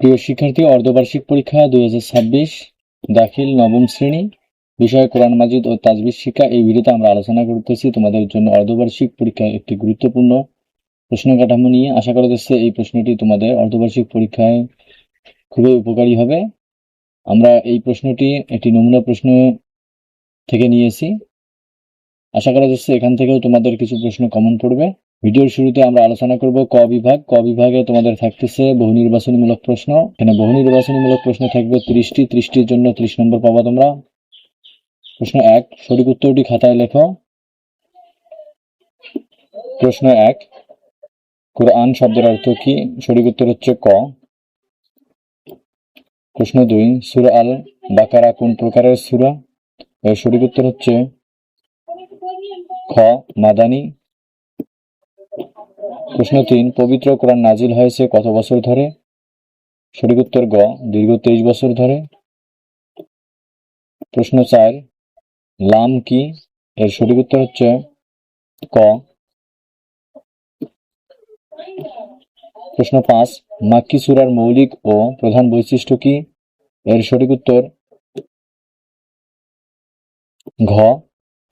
প্রিয় শিক্ষার্থী, অর্ধবার্ষিক পরীক্ষা 2026 দাখিল নবম শ্রেণী, বিষয় কোরআন মাজিদ ও তাজবিদ শিক্ষা। এই ভিডিওতে আমরা আলোচনা করতেছি তোমাদের জন্য অর্ধবার্ষিক পরীক্ষায় একটি গুরুত্বপূর্ণ প্রশ্ন কাঠামো নিয়ে। আশা করা যাচ্ছে এই প্রশ্নটি তোমাদের অর্ধবার্ষিক পরীক্ষায় খুবই উপকারী হবে। আমরা এই প্রশ্নটি একটি নমুনা প্রশ্ন থেকে নিয়েছি। আশা করা যাচ্ছে এখান থেকেও তোমাদের কিছু প্রশ্ন কমন পড়বে। ভিডিওর শুরুতে আমরা আলোচনা করব ক বিভাগ। ক বিভাগে তোমাদের থাকতেছে বহু নির্বাচনীমূলক প্রশ্ন। এখানে বহু নির্বাচনীমূলক প্রশ্ন থাকবে 30টি। 30টির জন্য 30 নম্বর পাবা তোমরা। প্রশ্ন 1, সঠিক উত্তরটি খাতায় লেখো। প্রশ্ন 1, কোরআন শব্দের অর্থ কি? সঠিক উত্তর হচ্ছে ক। প্রশ্ন 2, সূরা আল বাকারা কোন প্রকারের সূরা? এর সঠিক উত্তর হচ্ছে খ, মাদানী। প্রশ্ন 3, পবিত্র কোরআন নাজিল হয়েছে কত বছর ধরে? সঠিক উত্তর গ, দীর্ঘ 23 বছর ধরে। প্রশ্ন 4, লাম কি? এর সঠিক উত্তর হচ্ছে ক। প্রশ্ন 5, মাক্কি সূরার মৌলিক ও প্রধান বৈশিষ্ট্য কি? এর সঠিক উত্তর ঘ,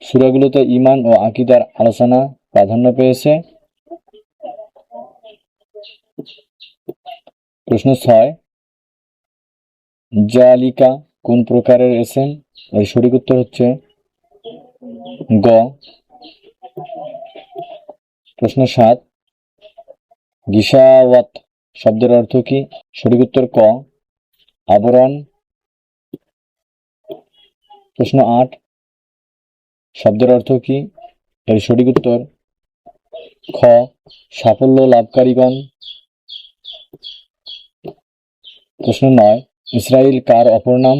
সূরাগুলোতে ঈমান ও আকীদার আলোচনা প্রাধান্য পেয়েছে। প্রশ্ন 6, জালিকা কোন প্রকারের ইসম? এর সঠিক উত্তর হচ্ছে গ। প্রশ্ন 7, গিশাওয়াত শব্দের অর্থ কি? সঠিক উত্তর ক, আবরণ। প্রশ্ন 8, শব্দের অর্থ কি? এর সঠিক উত্তর খ, সাফল্য লাভকারীগণ। প্রশ্ন 9, ইসরাইল কার অপর নাম?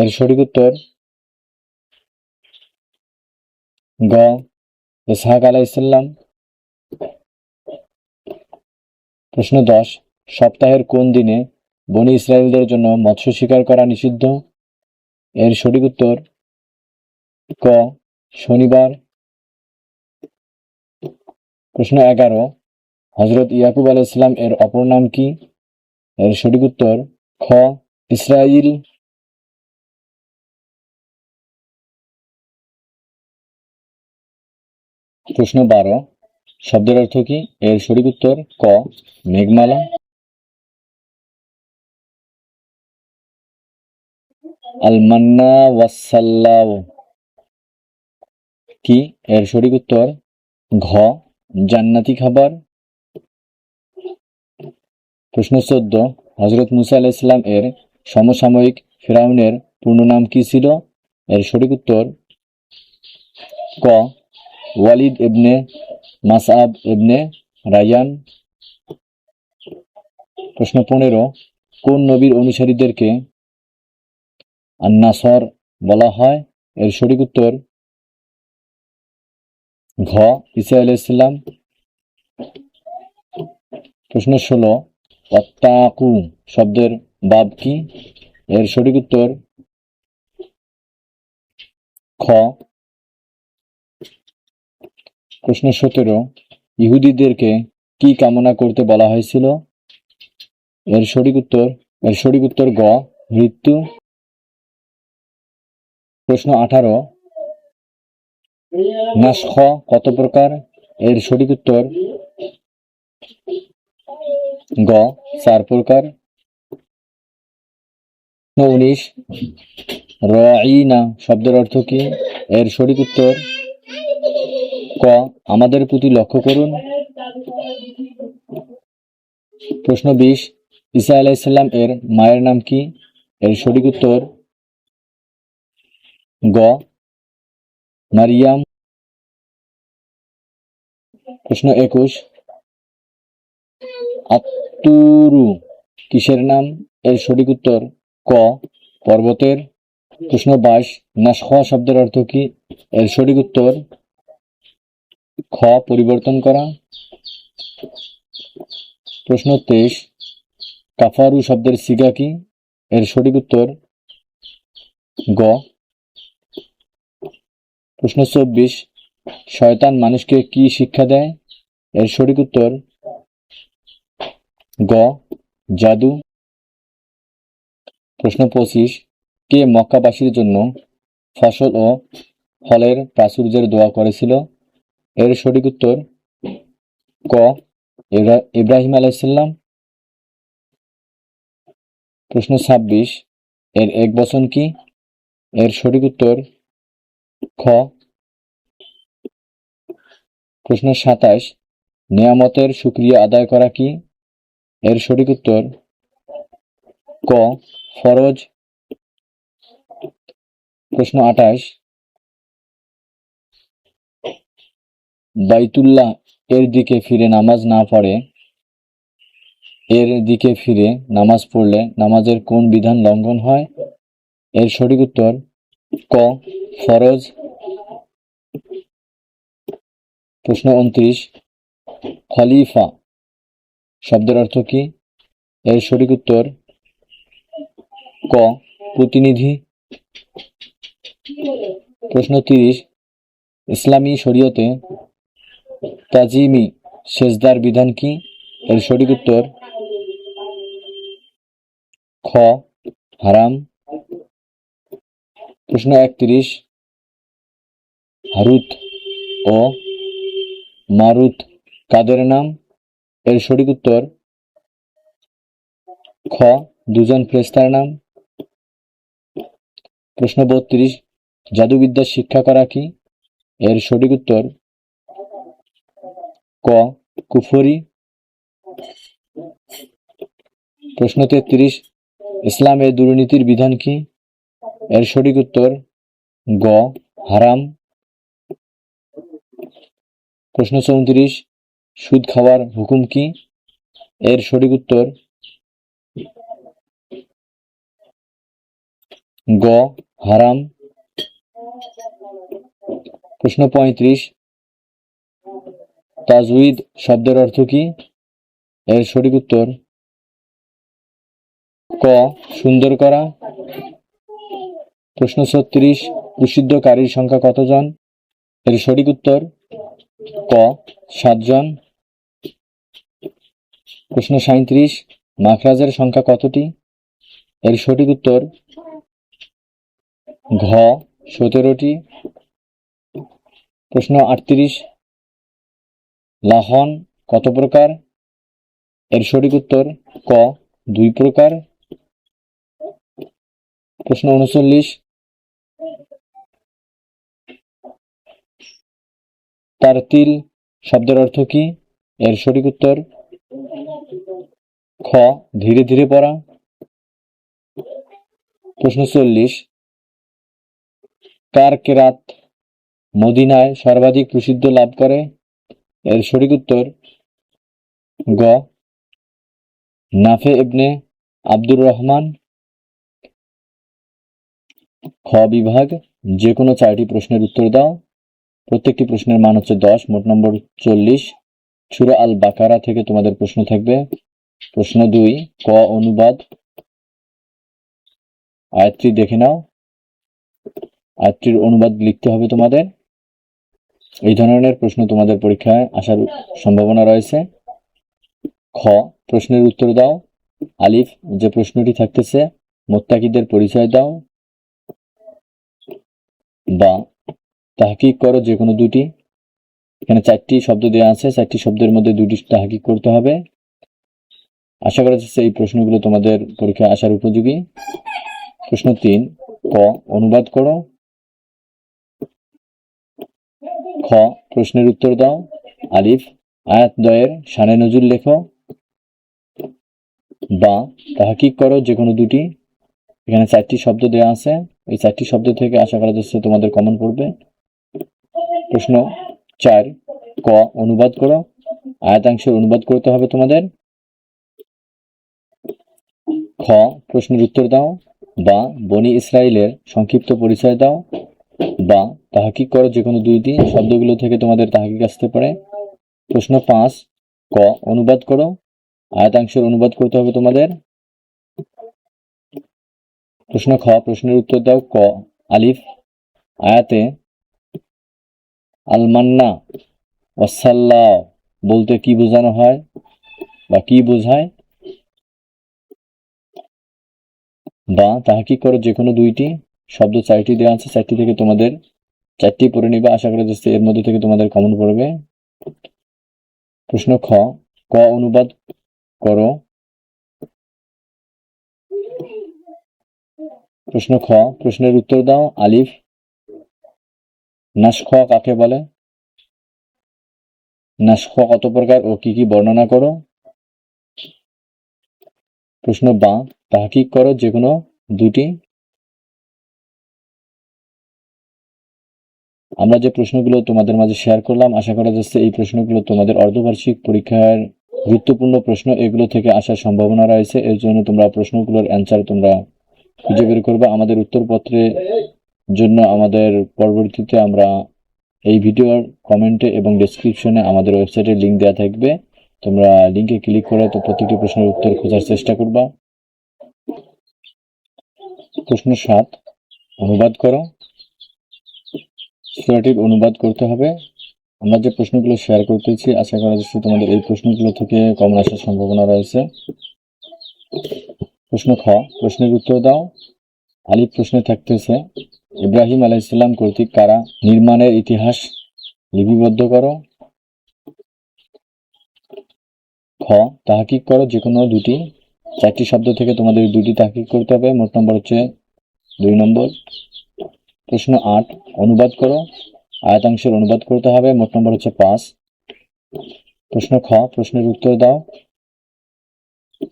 এর সঠিক উত্তর গ, ইসহাক আলাইহিস সালাম। প্রশ্ন 10, সপ্তাহের কোন দিনে বনী ইসরাইলদের জন্য মৎস্য শিকার করা নিষিদ্ধ? এর সঠিক উত্তর ক, শনিবার। প্রশ্ন 11, হযরত ইয়াকুব আলাইহিস সালাম এর অপর নাম কি? এর সঠিক উত্তর খ, ইসরাঈল। প্রশ্ন 12, শব্দের অর্থ কি? এর সঠিক উত্তর ক, মেঘমালা। আল মান্না ওয়াসসালাও কি? এর সঠিক উত্তর ঘ, জান্নাতি খাবার। প্রশ্ন 14, হযরত মুসা আলাইহিস সালাম এর সমসাময়িক ফিরআউনের পূর্ণ নাম কি ছিল? এর সঠিক উত্তর ক, ওয়ালিদ ইবনে মাসআব ইবনে রায়ান। প্রশ্ন 15, কোন নবীর অনুসারীদেরকে আন-নাসর বলা হয়? এর সঠিক উত্তর ঘ, ঈসা আলাইহিস সালাম। প্রশ্ন 16, ওয়াত্তাকু শব্দের বাব কি? এর সঠিক উত্তর খ। প্রশ্ন 17, ইহুদিদেরকে কি কামনা করতে বলা হয়েছিল? এর সঠিক উত্তর গ, মৃত্যু। প্রশ্ন 18, নাসখ কত প্রকার? এর সঠিক উত্তর গ, 4 প্রকার। 19, রাঈনা শব্দের অর্থ কি? এর সঠিক উত্তর ক, আমাদের প্রতি লক্ষ্য করুন। প্রশ্ন 20, ঈসা আলাইহিস সালাম এর মায়ের নাম কি? এর সঠিক উত্তর গ, মারিয়াম। প্রশ্ন 21, আত্তুরু কিসের নাম? এর সঠিক উত্তর ক, পর্বতের। প্রশ্ন 22, নাসখ শব্দের অর্থ কি? এর সঠিক উত্তর খ, পরিবর্তন করা। প্রশ্ন 23, কাফারু শব্দের সিগা কি? এর সঠিক উত্তর গ। প্রশ্ন 24, শয়তান মানুষকে কি শিক্ষা দেয়? এর সঠিক উত্তর গ, জাদু। প্রশ্ন 25, কে মক্কাবাসীর জন্য ফসল ও ফলের প্রাচুর্যের দোয়া করেছিল? এর সঠিক উত্তর ক ইব্রাহিম আলাইহিসসালাম। প্রশ্ন 26, এর এক বচন কি? এর সঠিক উত্তর খ। প্রশ্ন 27, নিয়ামতের শুকরিয়া আদায় করা কি? এর সঠিক উত্তর ক ফরজ। প্রশ্ন 28, বাইতুল্লাহ এর দিকে ফিরে নামাজ না পড়ে এর দিকে ফিরে নামাজ পড়লে নামাজের কোন বিধান লঙ্ঘন হয়? এর সঠিক উত্তর ক ফরজ। প্রশ্ন 29, খলিফা শব্দের অর্থ কি? এর সঠিক উত্তর ক প্রতিনিধি। প্রশ্ন 30, ইসলামী শরীয়তে তাজিমি সেজদার বিধান কি? এর সঠিক উত্তর খ হারাম। প্রশ্ন 31, হারুত ও মারুত কাদের নাম? এর সঠিক উত্তর খ দুজন ফেরেশতার নাম। প্রশ্ন 32, জাদুবিদ্যা শিক্ষা করা কি? এর সঠিক উত্তর ক কুফরি। প্রশ্ন 33, ইসলামের দুর্নীতির বিধান কি? এর সঠিক উত্তর গ হারাম। প্রশ্ন 34, সুদ খাওয়ার হুকুম কি? এর সঠিক উত্তর গ হারাম। প্রশ্ন 35, তাজউইদ শব্দের অর্থ কি? এর সঠিক উত্তর ক সুন্দর করা। প্রশ্ন 36, প্রসিদ্ধ কারীর সংখ্যা কতজন? এর সঠিক উত্তর ক 7 জন। প্রশ্ন 37, মাখরাজের সংখ্যা কতটি? এর সঠিক উত্তর ঘ 17টি। প্রশ্ন 38, লাহন কত প্রকার? এর সঠিক উত্তর ক 2 প্রকার। প্রশ্ন 39, তারতিল শব্দের অর্থ কি? এর সঠিক উত্তর খ ধীরে ধীরে পড়া। প্রশ্ন 40, কার কেরাত মদিনায় সর্বাধিক প্রসিদ্ধ লাভ করে? এর সঠিক উত্তর গ নাফে ইবনে আব্দুর রহমান। খ বিভাগ, যে কোনো 4টি প্রশ্নের উত্তর দাও। প্রত্যেকটি প্রশ্নের মান হচ্ছে 10, মোট নম্বর 40। সূরা আল বাকারা থেকে তোমাদের প্রশ্ন থাকবে। প্রশ্ন 2, ক অনুবাদ। আয়াতটি দেখে নাও, আয়াতটির অনুবাদ লিখতে হবে তোমাদের। এই ধরনের প্রশ্ন তোমাদের পরীক্ষায় আসার সম্ভাবনা রয়েছে। খ প্রশ্নের উত্তর দাও। আলিফ, যে প্রশ্নটি থাকতেছে মুত্তাকিদের পরিচয় দাও। বা তাহকিক করো যে কোনো দুটি। এখানে 4টি শব্দ দেওয়া আছে, 4টি শব্দের মধ্যে 2টি তাহকিক করতে হবে। আশা করা যাচ্ছে এই প্রশ্নগুলো তোমাদের পরীক্ষায় আসার উপযোগী। প্রশ্ন 3, ক অনুবাদ করো। খ প্রশ্নের উত্তর দাও। আলিফ, আয়াত দ্বয়ের শানে নজুল লেখো। বা তাহকিক করো যে কোনো দুটি। এখানে 4টি শব্দ দেওয়া আছে, এই 4টি শব্দ থেকে আশা করা যাচ্ছে তোমাদের কমন পড়বে। প্রশ্ন 4, ক অনুবাদ করো। আয়াতাংশের অনুবাদ করতে হবে তোমাদের। খ প্রশ্নের উত্তর দাও। বা বনি ইসরাইলের সংক্ষিপ্ত পরিচয় দাও। বা তাহকিক করো যে কোনো 2টি শব্দগুলো থেকে তোমাদের তাহকিক আসতে পারে। প্রশ্ন 5, ক অনুবাদ করো। আয়াতাংশের অনুবাদ করতে হবে তোমাদের। প্রশ্ন খ প্রশ্নের উত্তর দাও। ক আলিফ, আয়াতে আল মান্না ওয়াসাল্লাহ বলতে কি বোঝানো হয় বা কি বোঝায়? বা তাহকিক করো যে কোনো দুইটি শব্দ, 4টি দেওয়া আছে, 4টি থেকে তোমাদের 4টি পড়ে নিবে। আশা করা যাচ্ছে এর মধ্যে থেকে তোমাদের কমন পড়বে। প্রশ্ন খ, ক অনুবাদ করো। প্রশ্ন খ, প্রশ্নের উত্তর দাও। আলিফ, নাসখ কাকে বলে? নাসখ কত প্রকার ও কি কি বর্ণনা করো। প্রশ্ন বা, তাহকিক করো যে কোনো দুটি। আমরা যে প্রশ্নগুলো তোমাদের মাঝে শেয়ার করলাম, আশা করা যাচ্ছে এই প্রশ্নগুলো তোমাদের অর্ধবার্ষিক পরীক্ষার গুরুত্বপূর্ণ প্রশ্ন, এগুলো থেকে আসার সম্ভাবনা রয়েছে। এর জন্য তোমরা প্রশ্নগুলোর অ্যান্সার তোমরা খুঁজে বের করবে। আমাদের উত্তরপত্রের জন্য আমাদের পরবর্তীতে আমরা এই ভিডিওর কমেন্টে এবং ডেসক্রিপশনে আমাদের ওয়েবসাইটের লিঙ্ক দেওয়া থাকবে। তোমরা লিঙ্কে ক্লিক করে তো প্রতিটি প্রশ্নের উত্তর খোঁজার চেষ্টা করবা। প্রশ্ন 7, অনুবাদ করো। সূরাটির অনুবাদ করতে হবে। আমরা যে প্রশ্নগুলো শেয়ার করতেছি, আশা করা যাচ্ছে তোমাদের এই প্রশ্নগুলো থেকে কমন আসার সম্ভাবনা রয়েছে। প্রশ্ন খ, প্রশ্নের উত্তর দাও। আলিফ প্রশ্নে থাকতেছে ইব্রাহিম আলাইহিসসালাম কর্তৃক কারা নির্মাণের ইতিহাস লিপিবদ্ধ করো। খ, তাহকিক করো যে কোনো দুটি। 4টি শব্দ থেকে তোমাদের দুটি তাহকিক করতে হবে। মোট নম্বর হচ্ছে 2 নম্বর। প্রশ্ন 8, অনুবাদ করো। আয়াতাংশের অনুবাদ করতে হবে। মোট নম্বর হচ্ছে 5। প্রশ্ন খ, প্রশ্নের উত্তর দাও।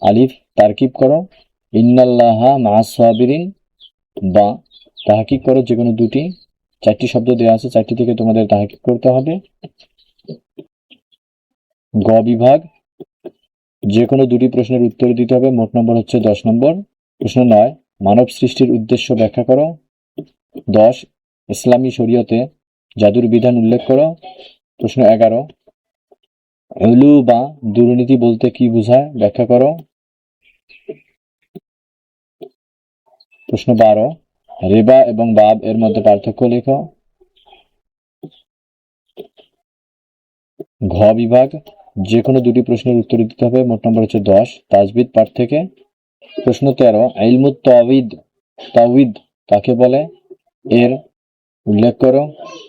আলিফ, তারকিব করো। ইন্নাল্লাহা মা'আস সাবিরিন। বা, তাহকিক করো যে কোনো দুটি। 4টি শব্দ দেওয়া আছে, 4টি থেকে তোমাদের তাহকিক করতে হবে। গ বিভাগ, যে কোনো দুটি প্রশ্নের উত্তর দিতে হবে। মোট নম্বর হচ্ছে 10 নম্বর। প্রশ্ন 9, মানব সৃষ্টির উদ্দেশ্য ব্যাখ্যা করো। 10, ইসলামী শরীয়তে জাদুর বিধান উল্লেখ করো। প্রশ্ন 11, উলু বা দুর্নীতি বলতে কি বোঝায় ব্যাখ্যা করো। প্রশ্ন 12, রিবা এবং বাব এর মধ্যে পার্থক্য লেখো। ঘ বিভাগ, যে কোনো দুটি প্রশ্নের উত্তর দিতে হবে। মোট নম্বর হচ্ছে 10, তাজবিদ পাঠ থেকে। প্রশ্ন 13, ইলমুত তাওয়িদ কাকে বলে, এর উল্লেখ করো।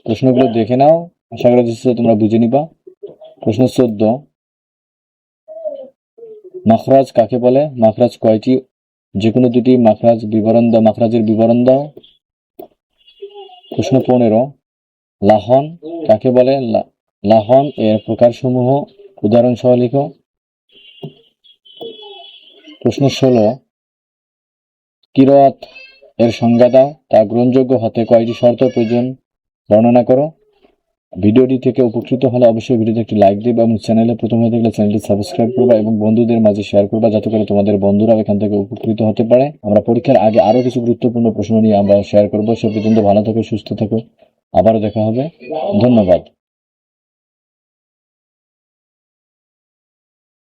প্রশ্নগুলো দেখে নাও, আশা করা যাচ্ছে তোমরা বুঝে নিবা। প্রশ্ন 14, মাখরাজ কাকে বলে, মাখরাজ কয়টি, যে কোনো দুটি মাখরাজের বিবরণ দাও। প্রশ্ন 15, লাহন কাকে বলে, লাহন এর প্রকারসমূহ উদাহরণ সহ লিখো। প্রশ্ন 16, কিরাত এর সংজ্ঞা দাও। তা গ্রহণযোগ্য হতে কয়টি শর্ত প্রয়োজন বর্ণনা করো। ভিডিওটি থেকে উপকৃত হলে অবশ্যই ভিডিওতে একটি লাইক দিবা এবং চ্যানেলে প্রথম হয়ে থাকলে চ্যানেলটি সাবস্ক্রাইব করবা এবং বন্ধুদের মাঝে শেয়ার করবা, যাতে করে তোমাদের বন্ধুরাও এখান থেকে উপকৃত হতে পারে। আমরা পরীক্ষার আগে আরো কিছু গুরুত্বপূর্ণ প্রশ্ন নিয়ে আমরা শেয়ার করবো। সে পর্যন্ত ভালো থেকো, সুস্থ থেকো, আবারও দেখা হবে। ধন্যবাদ।